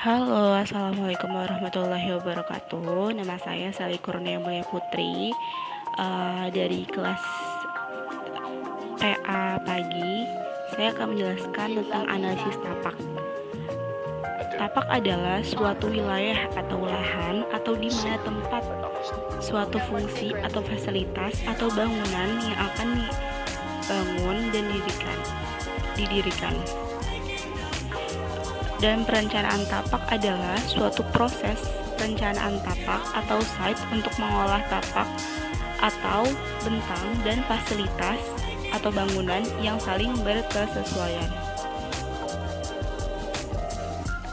Halo, assalamualaikum warahmatullahi wabarakatuh. Nama saya Sally Kurnia Mulia Putri, dari kelas PA pagi. Saya akan menjelaskan tentang analisis tapak. Tapak adalah suatu wilayah atau lahan atau di mana tempat suatu fungsi atau fasilitas atau bangunan yang akan dibangun dan didirikan. Dan perencanaan tapak adalah suatu proses perencanaan tapak atau site untuk mengolah tapak atau bentang dan fasilitas atau bangunan yang saling berkesesuaian.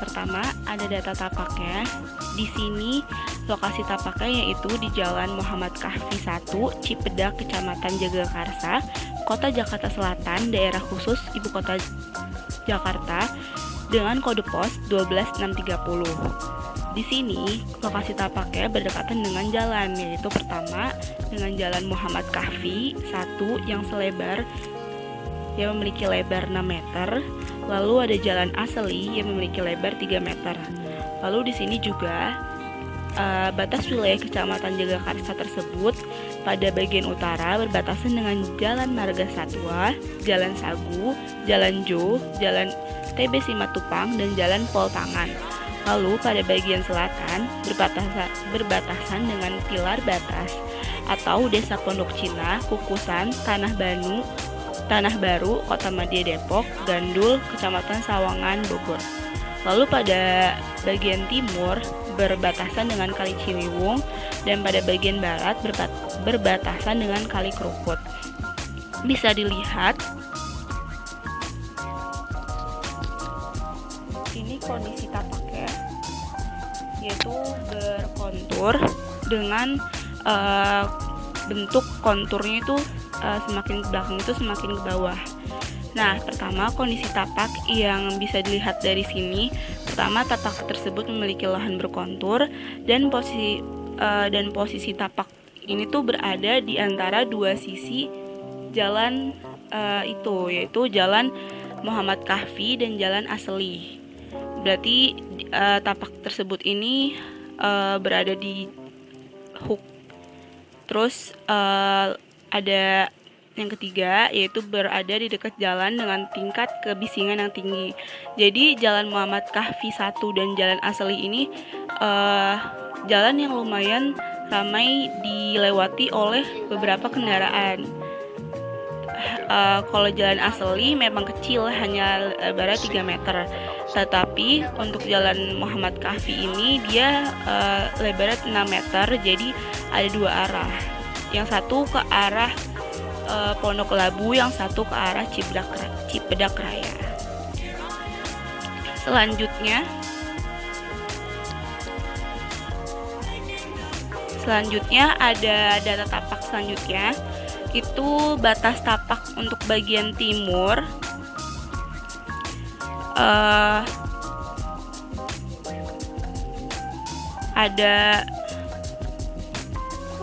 Pertama, ada data tapaknya. Di sini lokasi tapaknya yaitu di Jalan Muhammad Kahfi 1, Cipedak, Kecamatan Jagakarsa, Kota Jakarta Selatan, daerah khusus Ibu Kota Jakarta, dengan kode pos 12630. Di sini lokasi tapaknya berdekatan dengan jalan, yaitu pertama dengan Jalan Muhammad Kahfi 1 yang memiliki lebar 6 meter, lalu ada Jalan Asli yang memiliki lebar 3 meter. Lalu di sini juga batas wilayah Kecamatan Jagakarsa tersebut pada bagian utara berbatasan dengan Jalan Marga Satwa, Jalan Sagu, Jalan Jo, Jalan TB Simatupang, dan Jalan Pol Tangan. Lalu pada bagian selatan berbatasan dengan Pilar Batas atau Desa Pondok Cina, Kukusan, Tanah Baru, Kota Madia Depok, Gandul, Kecamatan Sawangan, Bogor. Lalu pada bagian timur berbatasan dengan Kali Ciliwung, dan pada bagian barat berbatasan dengan Kali Krukut. Bisa dilihat ini kondisi tapaknya, yaitu berkontur dengan bentuk konturnya itu semakin ke belakang itu semakin ke bawah. Nah, pertama kondisi tapak yang bisa dilihat dari sini. Pertama, tapak tersebut memiliki lahan berkontur dan posisi tapak ini tuh berada di antara dua sisi jalan yaitu Jalan Muhammad Kahfi dan Jalan Asli. Berarti tapak tersebut ini berada di hook. Terus ada yang ketiga, yaitu berada di dekat jalan dengan tingkat kebisingan yang tinggi. Jadi Jalan Muhammad Kahfi 1 dan Jalan Asli ini jalan yang lumayan ramai dilewati oleh beberapa kendaraan. Kalau Jalan Asli memang kecil, hanya lebarnya 3 meter. Tetapi untuk Jalan Muhammad Kahfi ini dia lebarnya 6 meter, jadi ada dua arah. Yang satu ke arah Pondok Labu, yang satu ke arah Cipedak Raya. Selanjutnya ada data tapak selanjutnya, itu batas tapak untuk bagian timur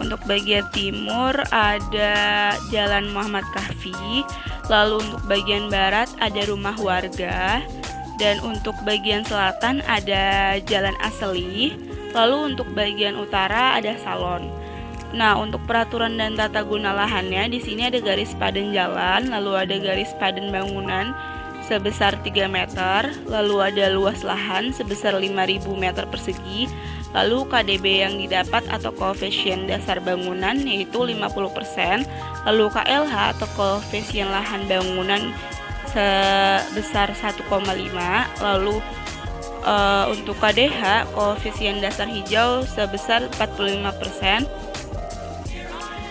untuk bagian timur ada Jalan Muhammad Kahfi, lalu untuk bagian barat ada rumah warga, dan untuk bagian selatan ada Jalan Asli, lalu untuk bagian utara ada salon. Nah, untuk peraturan dan tata guna lahannya, di sini ada garis padan jalan, lalu ada garis padan bangunan sebesar 3 meter, lalu ada luas lahan sebesar 5.000 meter persegi, lalu KDB yang didapat atau koefisien dasar bangunan yaitu 50%, lalu KLH atau koefisien lahan bangunan sebesar 1,5, lalu untuk KDH koefisien dasar hijau sebesar 45%.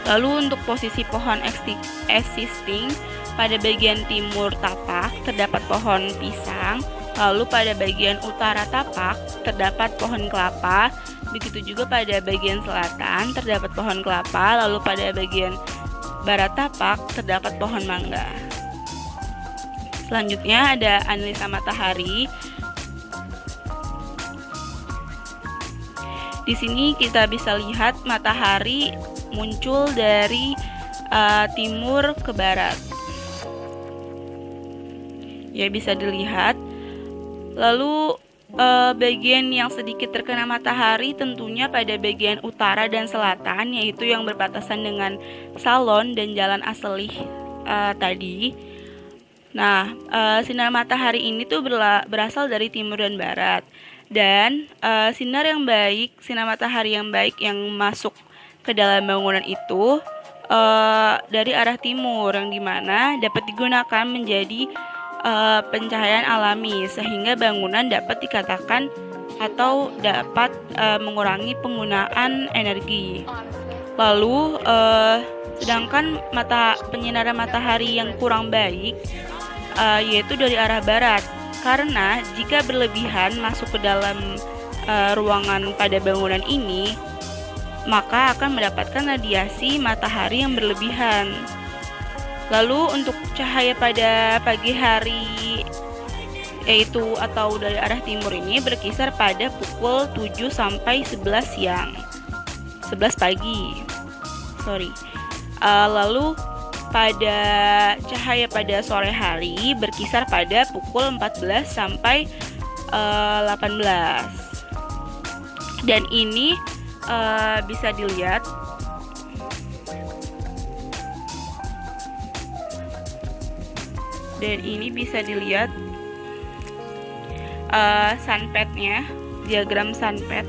Lalu untuk posisi pohon existing, pada bagian timur tapak terdapat pohon pisang, lalu pada bagian utara tapak terdapat pohon kelapa, begitu juga pada bagian selatan terdapat pohon kelapa, lalu pada bagian barat tapak terdapat pohon mangga. Selanjutnya ada analisa matahari. Di sini kita bisa lihat matahari muncul dari timur ke barat. Ya, bisa dilihat. Lalu Bagian yang sedikit terkena matahari tentunya pada bagian utara dan selatan, yaitu yang berbatasan dengan salon dan jalan Aselih tadi. Nah, sinar matahari ini tuh berasal dari timur dan barat. Dan sinar matahari yang baik yang masuk ke dalam bangunan itu dari arah timur, yang dimana dapat digunakan menjadi pencahayaan alami, sehingga bangunan dapat dikatakan atau dapat mengurangi penggunaan energi. Lalu sedangkan penyinaran matahari yang kurang baik yaitu dari arah barat, karena jika berlebihan masuk ke dalam ruangan pada bangunan ini, maka akan mendapatkan radiasi matahari yang berlebihan. Lalu untuk cahaya pada pagi hari yaitu atau dari arah timur ini berkisar pada pukul 7 sampai 11 pagi. Lalu pada cahaya pada sore hari berkisar pada pukul 14 sampai 18. Dan ini bisa dilihat sunpadnya, diagram sunpad.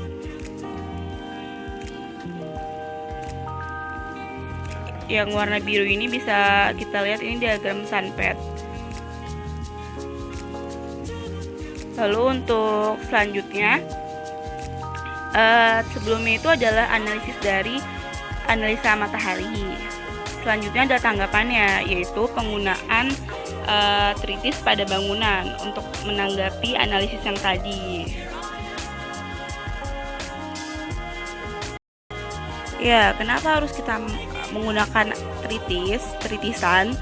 Yang warna biru ini bisa kita lihat, ini diagram sunpad. Lalu untuk selanjutnya, sebelumnya itu adalah analisa matahari. Selanjutnya ada tanggapannya, yaitu penggunaan tritis pada bangunan untuk menanggapi analisis yang tadi. Ya, kenapa harus kita menggunakan tritisan?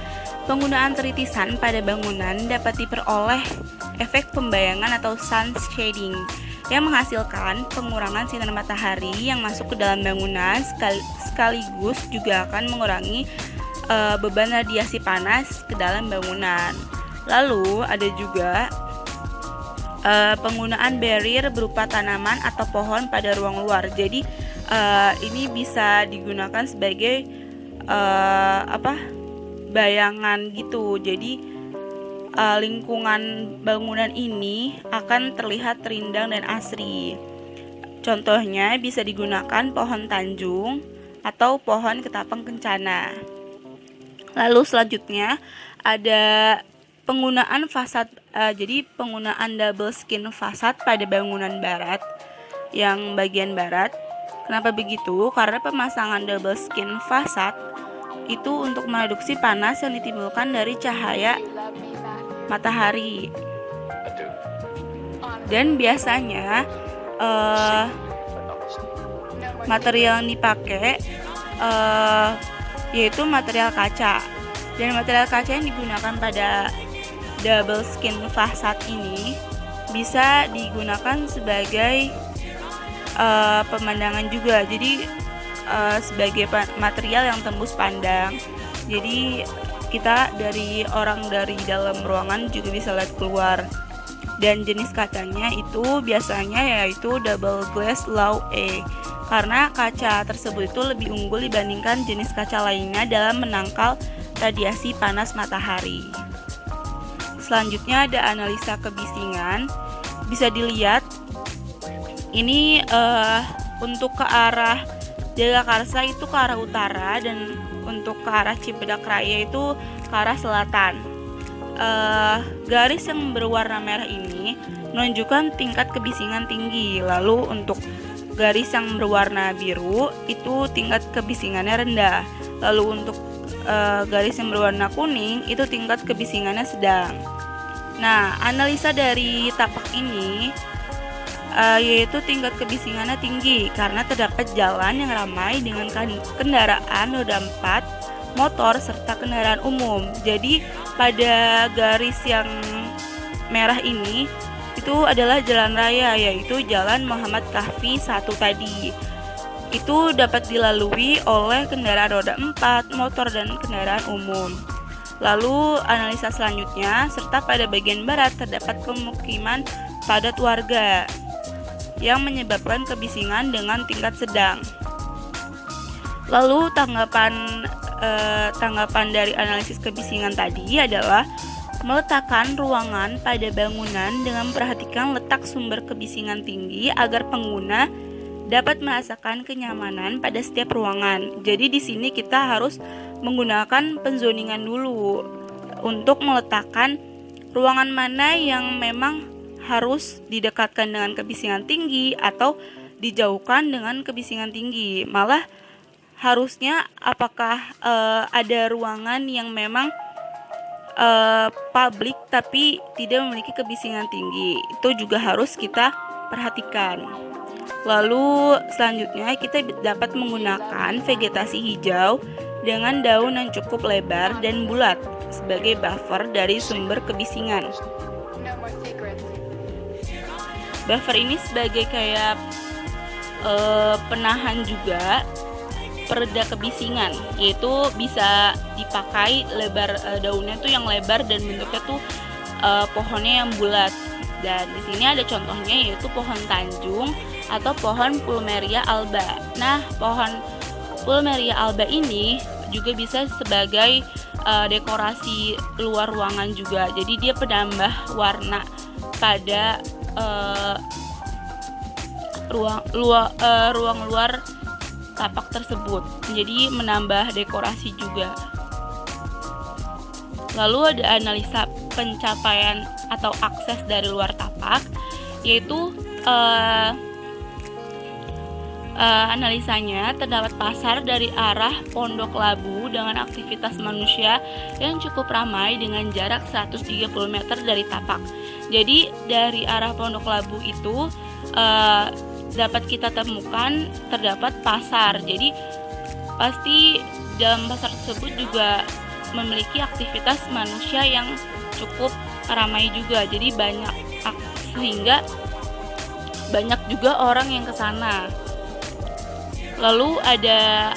Penggunaan tritisan pada bangunan dapat diperoleh efek pembayangan atau sun shading yang menghasilkan pengurangan sinar matahari yang masuk ke dalam bangunan, sekaligus juga akan mengurangi beban radiasi panas ke dalam bangunan. Lalu ada juga penggunaan barrier berupa tanaman atau pohon pada ruang luar. Jadi ini bisa digunakan sebagai bayangan gitu. Jadi lingkungan bangunan ini akan terlihat rindang dan asri. Contohnya bisa digunakan pohon tanjung atau pohon ketapang kencana. Lalu selanjutnya ada penggunaan fasad, jadi penggunaan double skin fasad pada bangunan barat, yang bagian barat. Kenapa begitu? Karena pemasangan double skin fasad itu untuk mereduksi panas yang ditimbulkan dari cahaya matahari. Dan biasanya material yang dipakai yaitu material kaca, dan material kaca yang digunakan pada double skin fasad ini bisa digunakan sebagai pemandangan juga. Jadi sebagai material yang tembus pandang, jadi kita dari dalam ruangan juga bisa lihat keluar. Dan jenis kacanya itu biasanya yaitu double glass low A, karena kaca tersebut itu lebih unggul dibandingkan jenis kaca lainnya dalam menangkal radiasi panas matahari. Selanjutnya ada analisa kebisingan. Bisa dilihat ini untuk ke arah Jagakarsa itu ke arah utara, dan untuk ke arah Cibadak Raya itu ke arah selatan. Garis yang berwarna merah ini menunjukkan tingkat kebisingan tinggi. Lalu untuk garis yang berwarna biru itu tingkat kebisingannya rendah. Lalu untuk garis yang berwarna kuning itu tingkat kebisingannya sedang. Nah, analisa dari tapak ini yaitu tingkat kebisingannya tinggi karena terdapat jalan yang ramai dengan kendaraan roda 4, motor, serta kendaraan umum. Jadi pada garis yang merah ini itu adalah jalan raya, yaitu Jalan Muhammad Kahfi 1 tadi. Itu dapat dilalui oleh kendaraan roda 4, motor, dan kendaraan umum. Lalu analisa selanjutnya, serta pada bagian barat terdapat pemukiman padat warga yang menyebabkan kebisingan dengan tingkat sedang. Lalu tanggapan dari analisis kebisingan tadi adalah meletakkan ruangan pada bangunan dengan memperhatikan letak sumber kebisingan tinggi agar pengguna dapat merasakan kenyamanan pada setiap ruangan. Jadi di sini kita harus menggunakan penzoningan dulu untuk meletakkan ruangan mana yang memang harus didekatkan dengan kebisingan tinggi atau dijauhkan dengan kebisingan tinggi. Malah harusnya apakah ada ruangan yang memang publik tapi tidak memiliki kebisingan tinggi, itu juga harus kita perhatikan. Lalu selanjutnya kita dapat menggunakan vegetasi hijau dengan daun yang cukup lebar dan bulat sebagai buffer dari sumber kebisingan. Buffer ini sebagai kayak penahan juga, pereda kebisingan, yaitu bisa dipakai lebar daunnya tuh yang lebar dan bentuknya tuh pohonnya yang bulat. Dan di sini ada contohnya yaitu pohon tanjung atau pohon Plumeria alba. Nah, pohon Plumeria alba ini juga bisa sebagai dekorasi luar ruangan juga. Jadi dia penambah warna pada ruang luar tapak tersebut, jadi menambah dekorasi juga. Lalu ada analisa pencapaian atau akses dari luar tapak, yaitu analisanya terdapat pasar dari arah Pondok Labu dengan aktivitas manusia yang cukup ramai dengan jarak 130 meter dari tapak. Jadi dari arah Pondok Labu itu dapat kita temukan terdapat pasar. Jadi pasti dalam pasar tersebut juga memiliki aktivitas manusia yang cukup ramai juga. Jadi sehingga banyak juga orang yang ke sana. Lalu ada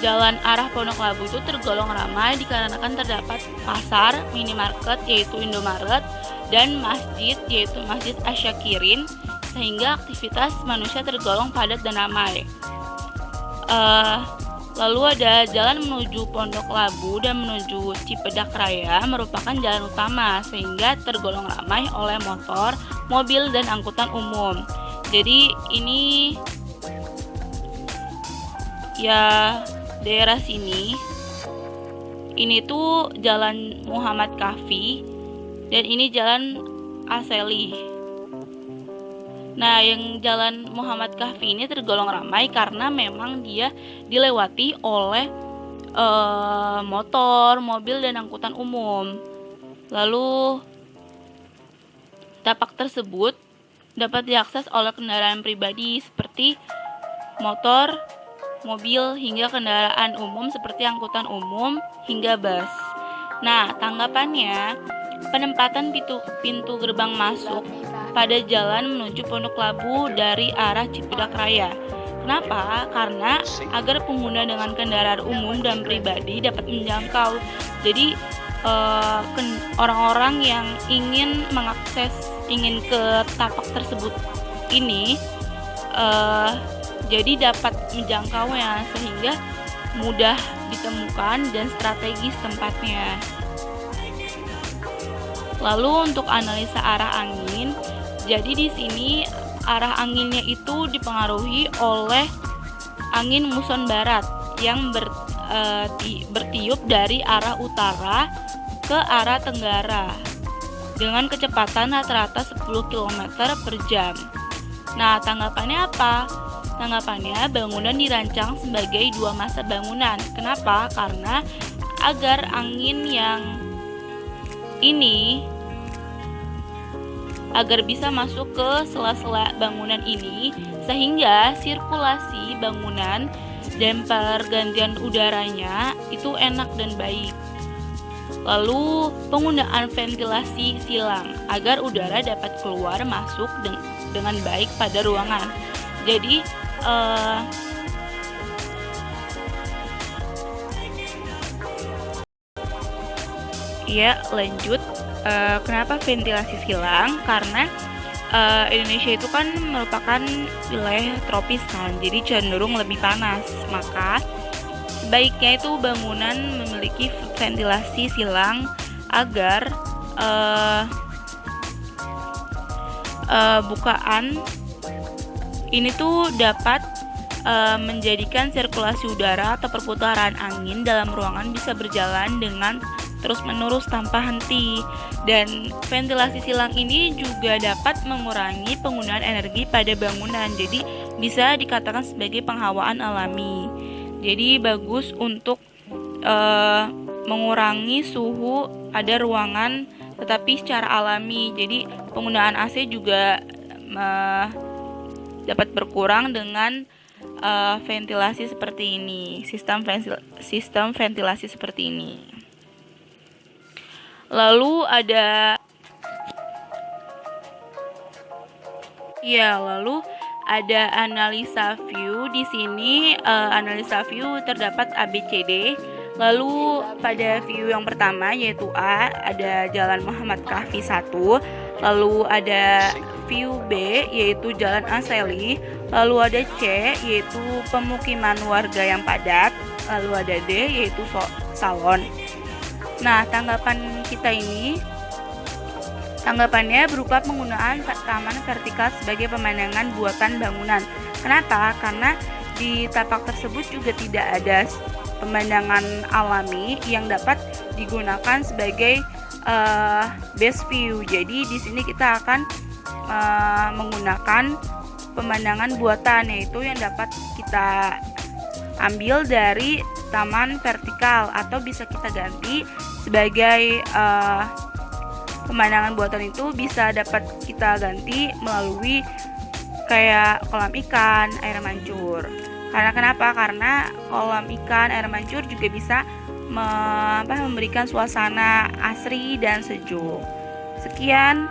jalan arah Pondok Labu itu tergolong ramai dikarenakan terdapat pasar, minimarket yaitu Indomaret, dan masjid yaitu Masjid Asyakirin, sehingga aktivitas manusia tergolong padat dan ramai. Lalu ada jalan menuju Pondok Labu dan menuju Cipedak Raya merupakan jalan utama sehingga tergolong ramai oleh motor, mobil, dan angkutan umum. Jadi ini ya daerah sini ini tuh Jalan Muhammad Kahfi dan ini Jalan Aseli. Nah, yang Jalan Muhammad Kahfi ini tergolong ramai karena memang dia dilewati oleh motor, mobil, dan angkutan umum. Lalu tapak tersebut dapat diakses oleh kendaraan pribadi seperti motor, mobil, hingga kendaraan umum seperti angkutan umum hingga bus. Nah, tanggapannya, penempatan pintu gerbang masuk pada jalan menuju Pondok Labu dari arah Cipedak Raya. Kenapa? Karena agar pengguna dengan kendaraan umum dan pribadi dapat menjangkau. Jadi orang-orang yang ingin ke tapak tersebut ini jadi dapat menjangkaunya sehingga mudah ditemukan dan strategis tempatnya. Lalu untuk analisa arah angin, jadi di sini arah anginnya itu dipengaruhi oleh angin muson barat yang bertiup dari arah utara ke arah tenggara dengan kecepatan rata-rata 10 km per jam. Nah, tanggapannya apa? Tanggapannya, bangunan dirancang sebagai dua masa bangunan. Kenapa? Karena agar angin yang ini agar bisa masuk ke sela-sela bangunan ini sehingga sirkulasi bangunan dan pergantian udaranya itu enak dan baik. Lalu penggunaan ventilasi silang agar udara dapat keluar masuk dengan baik pada ruangan. Jadi lanjut Kenapa ventilasi silang? Karena Indonesia itu kan merupakan wilayah tropis kan, jadi cenderung lebih panas. Maka sebaiknya itu bangunan memiliki ventilasi silang agar bukaan ini tuh dapat menjadikan sirkulasi udara atau perputaran angin dalam ruangan bisa berjalan dengan terus-menerus tanpa henti. Dan ventilasi silang ini juga dapat mengurangi penggunaan energi pada bangunan. Jadi bisa dikatakan sebagai penghawaan alami. Jadi bagus untuk mengurangi suhu pada ruangan tetapi secara alami. Jadi penggunaan AC juga dapat berkurang dengan ventilasi seperti ini, sistem ventilasi seperti ini. Lalu ada analisa view. Di sini analisa view terdapat ABCD. Lalu pada view yang pertama yaitu A, ada Jalan Muhammad Kahfi 1. Lalu ada view B yaitu Jalan Anseli. Lalu ada C yaitu pemukiman warga yang padat. Lalu ada D yaitu salon. Nah, tanggapannya berupa penggunaan taman vertikal sebagai pemandangan buatan bangunan. Kenapa? Karena di tapak tersebut juga tidak ada pemandangan alami yang dapat digunakan sebagai best view. Jadi di sini kita akan menggunakan pemandangan buatan, yaitu yang dapat kita ambil dari taman vertikal, atau bisa kita ganti sebagai pemandangan buatan itu bisa dapat kita ganti melalui kayak kolam ikan, air mancur. Karena kenapa? Karena kolam ikan, air mancur juga bisa memberikan suasana asri dan sejuk. Sekian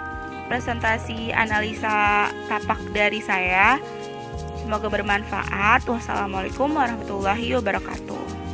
presentasi analisa tapak dari saya. Semoga bermanfaat. Wassalamualaikum warahmatullahi wabarakatuh.